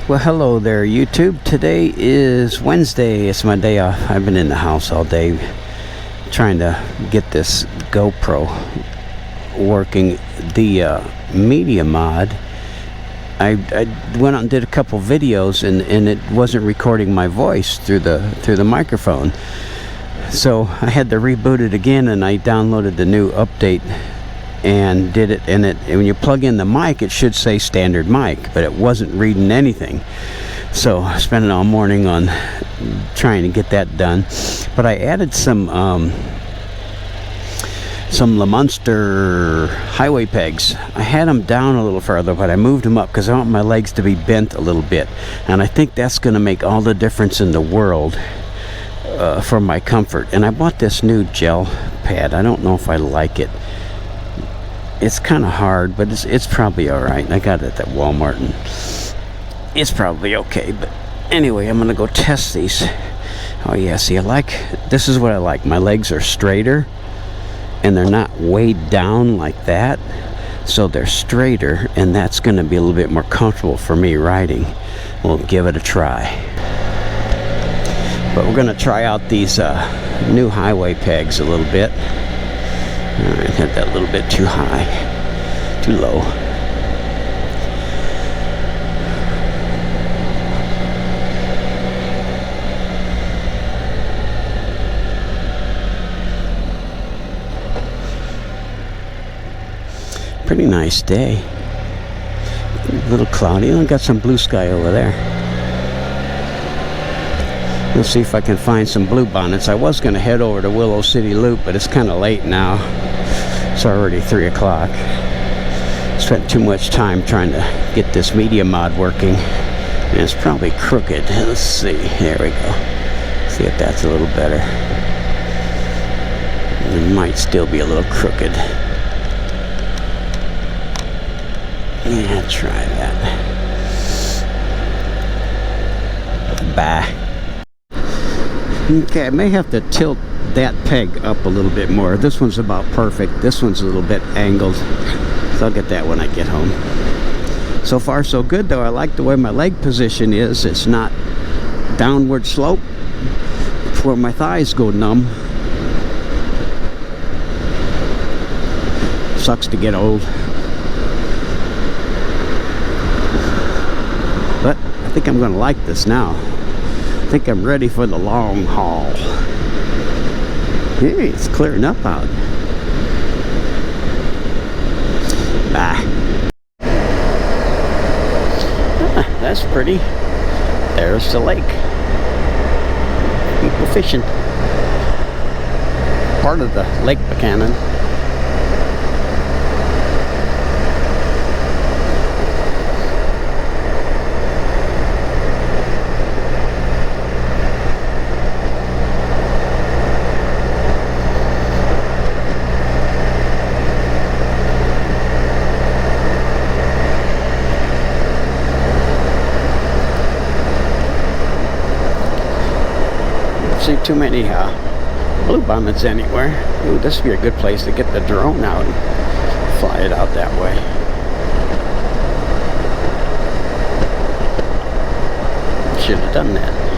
Well, hello there, YouTube. Today is Wednesday. It's my day off. I've been in the house all day trying to get this GoPro working. The media mod, I went out and did a couple videos and it wasn't recording my voice through the microphone. So I had to reboot it again, and I downloaded the new update and did it, and when you plug in the mic it should say standard mic, but it wasn't reading anything. So I spent all morning on trying to get that done. But I added some LaMonster highway pegs. I had them down a little further, but I moved them up because I want my legs to be bent a little bit, and I think that's going to make all the difference in the world for my comfort. And I bought this new gel pad. I don't know if I like it. It's kind of hard, but it's probably all right. I got it at Walmart, and it's probably okay. But anyway, I'm gonna go test these. Oh yeah, see, this is what I like. My legs are straighter, and they're not weighed down like that. So they're straighter, and that's gonna be a little bit more comfortable for me riding. We'll give it a try. But we're gonna try out these new highway pegs a little bit. Alright, had that a little bit too high, too low. Pretty nice day. A little cloudy. I got some blue sky over there. Let's see if I can find some blue bonnets. I was going to head over to Willow City Loop, but it's kind of late now. It's already 3 o'clock. Spent too much time trying to get this media mod working, and it's probably crooked. Let's see. There we go. See if that's a little better. It might still be a little crooked. Yeah, try that. Bye. Okay, I may have to tilt that peg up a little bit more. This one's about perfect. This one's a little bit angled, so I'll get that when I get home. So far so good though. I like the way my leg position is. It's not downward slope where my thighs go numb. Sucks to get old, but I think I'm going to like this now. I think I'm ready for the long haul. Hey, it's clearing up out. Ah, that's pretty. There's the lake. People fishing. Part of the Lake Buchanan. See too many blue bonnets anywhere. Ooh, this would be a good place to get the drone out and fly it out that way. Should have done that.